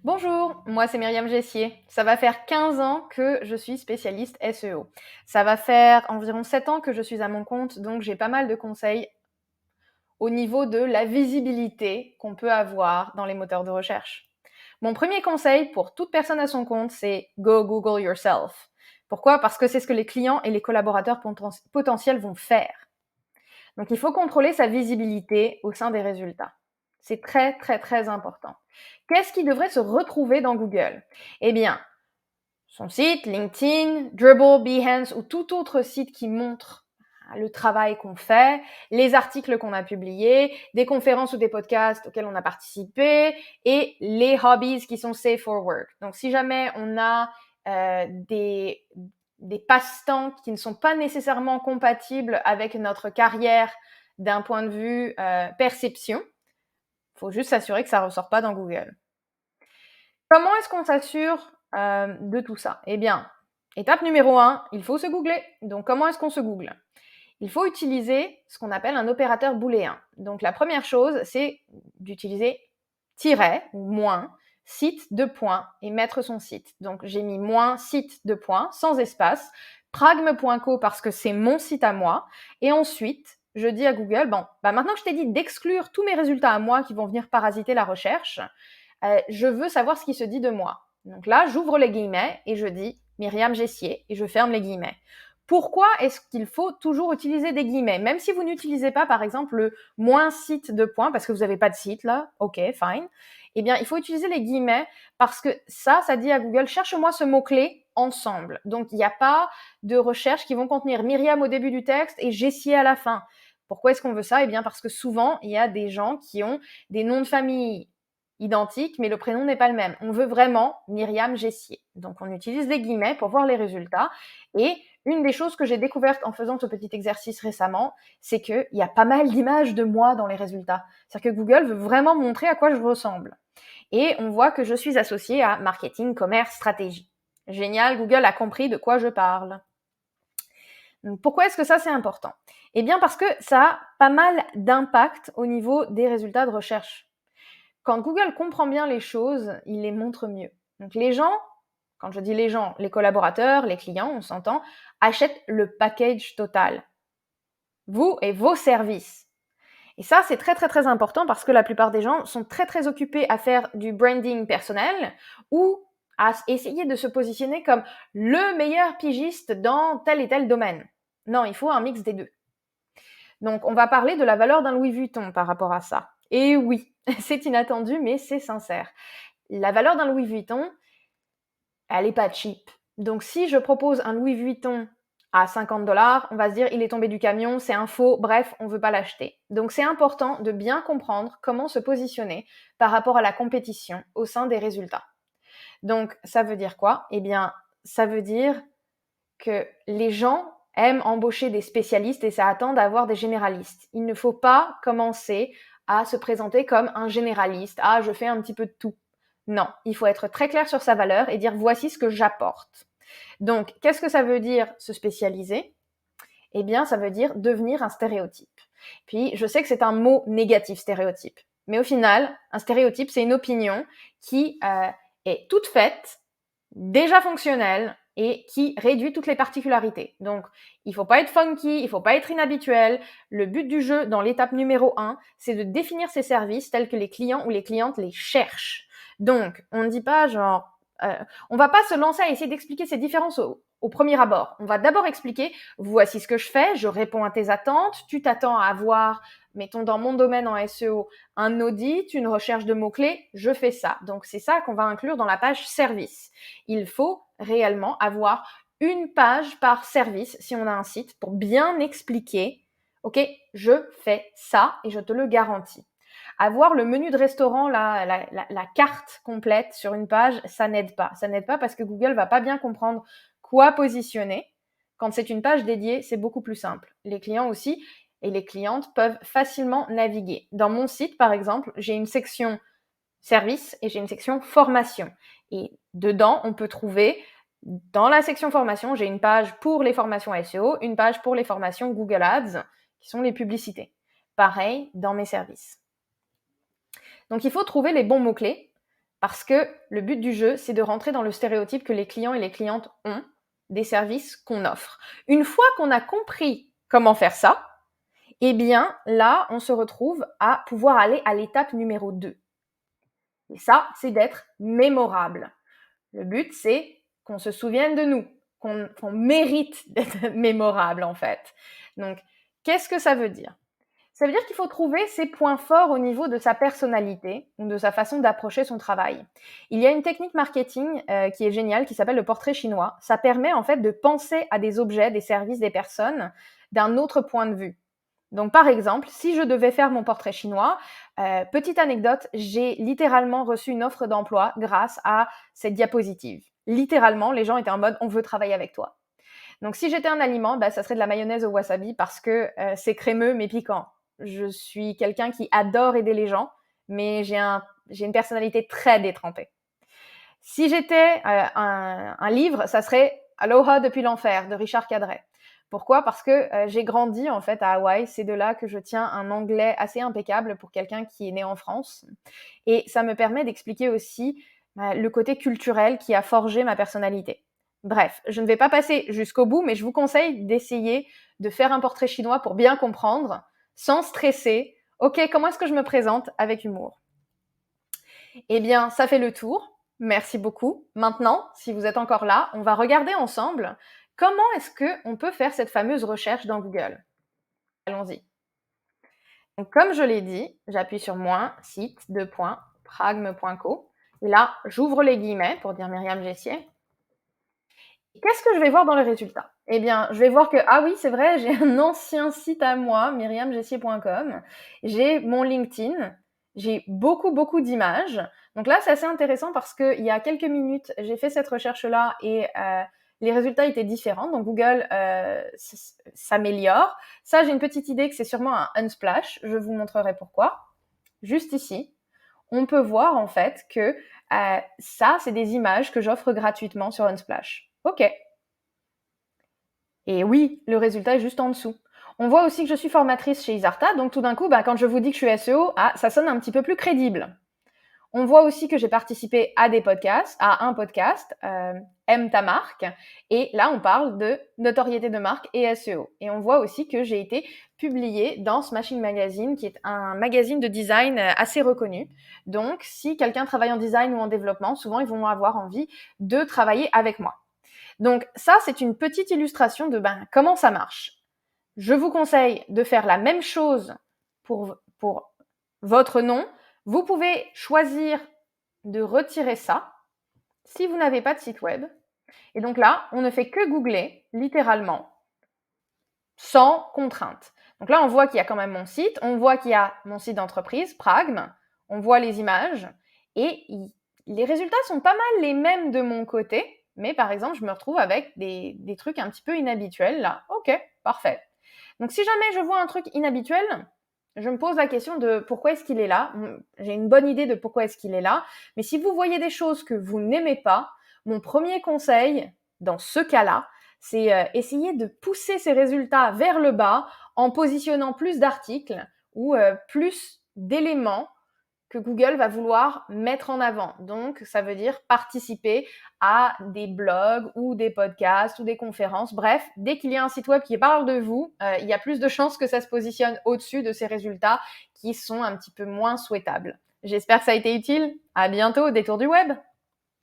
Bonjour, moi c'est Myriam Gessier. Ça va faire 15 ans que je suis spécialiste SEO. Ça va faire environ 7 ans que je suis à mon compte, donc j'ai pas mal de conseils au niveau de la visibilité qu'on peut avoir dans les moteurs de recherche. Mon premier conseil pour toute personne à son compte, c'est Go Google Yourself. Pourquoi? Parce que c'est ce que les clients et les collaborateurs potentiels vont faire. Donc il faut contrôler sa visibilité au sein des résultats. C'est très très très important. Qu'est-ce qui devrait se retrouver dans Google? Eh bien, son site, LinkedIn, Dribble, Behance ou tout autre site qui montre le travail qu'on fait, les articles qu'on a publiés, des conférences ou des podcasts auxquels on a participé et les hobbies qui sont safe for work. Donc si jamais on a des passe-temps qui ne sont pas nécessairement compatibles avec notre carrière d'un point de vue perception, il faut juste s'assurer que ça ne ressort pas dans Google. Comment est-ce qu'on s'assure de tout ça? Eh bien, étape numéro 1, il faut se googler. Donc, comment est-ce qu'on se google? Il faut utiliser ce qu'on appelle un opérateur booléen. Donc, la première chose, c'est d'utiliser tiret ou moins, site, deux points, et mettre son site. Donc, j'ai mis moins, site, deux points, sans espace, pragme.co parce que c'est mon site à moi. Et ensuite, je dis à Google, bon, maintenant que je t'ai dit d'exclure tous mes résultats à moi qui vont venir parasiter la recherche, je veux savoir ce qui se dit de moi. Donc là, j'ouvre les guillemets et je dis Myriam Gessier et je ferme les guillemets. Pourquoi est-ce qu'il faut toujours utiliser des guillemets? Même si vous n'utilisez pas, par exemple, le moins site de points, parce que vous n'avez pas de site là, ok, fine. Eh bien, il faut utiliser les guillemets parce que ça dit à Google, cherche-moi ce mot-clé ensemble. Donc, il n'y a pas de recherches qui vont contenir Myriam au début du texte et Gessier à la fin. Pourquoi est-ce qu'on veut ça? Eh bien, parce que souvent, il y a des gens qui ont des noms de famille identique, mais le prénom n'est pas le même. On veut vraiment Myriam Gessier. Donc, on utilise des guillemets pour voir les résultats. Et une des choses que j'ai découvertes en faisant ce petit exercice récemment, c'est qu'il y a pas mal d'images de moi dans les résultats. C'est-à-dire que Google veut vraiment montrer à quoi je ressemble. Et on voit que je suis associée à marketing, commerce, stratégie. Génial, Google a compris de quoi je parle. Donc, pourquoi est-ce que ça c'est important? Eh bien parce que ça a pas mal d'impact au niveau des résultats de recherche. Quand Google comprend bien les choses, il les montre mieux. Donc les gens, quand je dis les gens, les collaborateurs, les clients, on s'entend, achètent le package total. Vous et vos services. Et ça, c'est très très très important parce que la plupart des gens sont très très occupés à faire du branding personnel ou à essayer de se positionner comme le meilleur pigiste dans tel et tel domaine. Non, il faut un mix des deux. Donc, on va parler de la valeur d'un Louis Vuitton par rapport à ça. Et oui, c'est inattendu, mais c'est sincère. La valeur d'un Louis Vuitton, elle n'est pas cheap. Donc, si je propose un Louis Vuitton à 50 $, on va se dire il est tombé du camion, c'est un faux, bref, on ne veut pas l'acheter. Donc, c'est important de bien comprendre comment se positionner par rapport à la compétition au sein des résultats. Donc, ça veut dire quoi? Eh bien, ça veut dire que les gens aiment embaucher des spécialistes et ça attend d'avoir des généralistes. Il ne faut pas commencer à se présenter comme un généraliste. Ah, je fais un petit peu de tout. Non, il faut être très clair sur sa valeur et dire voici ce que j'apporte. Donc, qu'est-ce que ça veut dire se spécialiser? Eh bien, ça veut dire devenir un stéréotype. Puis, je sais que c'est un mot négatif, stéréotype. Mais au final, un stéréotype, c'est une opinion qui est toute faite, déjà fonctionnelle, et qui réduit toutes les particularités. Donc, il ne faut pas être funky, il ne faut pas être inhabituel. Le but du jeu, dans l'étape numéro 1, c'est de définir ces services tels que les clients ou les clientes les cherchent. Donc, on ne dit pas genre... on ne va pas se lancer à essayer d'expliquer ces différences au premier abord. On va d'abord expliquer, voici ce que je fais, je réponds à tes attentes, tu t'attends à avoir, mettons dans mon domaine en SEO, un audit, une recherche de mots-clés, je fais ça. Donc, c'est ça qu'on va inclure dans la page service. Il faut réellement avoir une page par service si on a un site pour bien expliquer, ok, je fais ça et je te le garantis. Avoir le menu de restaurant, la carte complète sur une page, ça n'aide pas. Ça n'aide pas parce que Google va pas bien comprendre quoi positionner. Quand c'est une page dédiée, c'est beaucoup plus simple. Les clients aussi et les clientes peuvent facilement naviguer. Dans mon site, par exemple, j'ai une section service et j'ai une section formation. Et dedans, on peut trouver, dans la section formation, j'ai une page pour les formations SEO, une page pour les formations Google Ads, qui sont les publicités. Pareil dans mes services. Donc, il faut trouver les bons mots-clés. Parce que le but du jeu, c'est de rentrer dans le stéréotype que les clients et les clientes ont des services qu'on offre. Une fois qu'on a compris comment faire ça, eh bien là, on se retrouve à pouvoir aller à l'étape numéro 2. Et ça, c'est d'être mémorable. Le but, c'est qu'on se souvienne de nous, qu'on mérite d'être mémorable en fait. Donc, qu'est-ce que ça veut dire? Ça veut dire qu'il faut trouver ses points forts au niveau de sa personnalité ou de sa façon d'approcher son travail. Il y a une technique marketing qui est géniale, qui s'appelle le portrait chinois. Ça permet en fait de penser à des objets, des services, des personnes d'un autre point de vue. Donc par exemple, si je devais faire mon portrait chinois, petite anecdote, j'ai littéralement reçu une offre d'emploi grâce à cette diapositive. Littéralement, les gens étaient en mode « on veut travailler avec toi ». Donc si j'étais un aliment, bah, ça serait de la mayonnaise au wasabi parce que c'est crémeux mais piquant. Je suis quelqu'un qui adore aider les gens, mais j'ai une personnalité très détrempée. Si j'étais un livre, ça serait Aloha depuis l'enfer de Richard Cadret. Pourquoi? Parce que j'ai grandi en fait à Hawaï. C'est de là que je tiens un anglais assez impeccable pour quelqu'un qui est né en France. Et ça me permet d'expliquer aussi le côté culturel qui a forgé ma personnalité. Bref, je ne vais pas passer jusqu'au bout, mais je vous conseille d'essayer de faire un portrait chinois pour bien comprendre, sans stresser. Ok, comment est-ce que je me présente avec humour? Eh bien, ça fait le tour. Merci beaucoup. Maintenant, si vous êtes encore là, on va regarder ensemble comment est-ce qu'on peut faire cette fameuse recherche dans Google. Allons-y. Donc, comme je l'ai dit, j'appuie sur moins, site, pragme.co. Et là, j'ouvre les guillemets pour dire Myriam Gessier. Qu'est-ce que je vais voir dans les résultats? Eh bien, je vais voir que, ah oui, c'est vrai, j'ai un ancien site à moi, myriamgessier.com. J'ai mon LinkedIn. J'ai beaucoup d'images. Donc là, c'est assez intéressant parce qu'il y a quelques minutes, j'ai fait cette recherche-là et les résultats étaient différents. Donc Google s'améliore. Ça, j'ai une petite idée que c'est sûrement un Unsplash. Je vous montrerai pourquoi. Juste ici, on peut voir en fait que ça, c'est des images que j'offre gratuitement sur Unsplash. Ok. Et oui, le résultat est juste en dessous. On voit aussi que je suis formatrice chez Isarta, donc tout d'un coup, quand je vous dis que je suis SEO, ça sonne un petit peu plus crédible. On voit aussi que j'ai participé à des podcasts, à un podcast, Aime ta marque, et là on parle de notoriété de marque et SEO. Et on voit aussi que j'ai été publiée dans Smashing Magazine, qui est un magazine de design assez reconnu. Donc si quelqu'un travaille en design ou en développement, souvent ils vont avoir envie de travailler avec moi. Donc ça, c'est une petite illustration de comment ça marche. Je vous conseille de faire la même chose pour votre nom. Vous pouvez choisir de retirer ça si vous n'avez pas de site web. Et donc là, on ne fait que googler, littéralement, sans contrainte. Donc là, on voit qu'il y a quand même mon site, on voit qu'il y a mon site d'entreprise, Pragme, on voit les images, et les résultats sont pas mal les mêmes de mon côté, mais par exemple, je me retrouve avec des trucs un petit peu inhabituels là. Ok, parfait. Donc si jamais je vois un truc inhabituel, je me pose la question de pourquoi est-ce qu'il est là. J'ai une bonne idée de pourquoi est-ce qu'il est là, mais si vous voyez des choses que vous n'aimez pas, mon premier conseil dans ce cas-là, c'est essayer de pousser ces résultats vers le bas en positionnant plus d'articles ou plus d'éléments que Google va vouloir mettre en avant. Donc, ça veut dire participer à des blogs ou des podcasts ou des conférences. Bref, dès qu'il y a un site web qui parle de vous, il y a plus de chances que ça se positionne au-dessus de ces résultats qui sont un petit peu moins souhaitables. J'espère que ça a été utile. À bientôt au détour du web.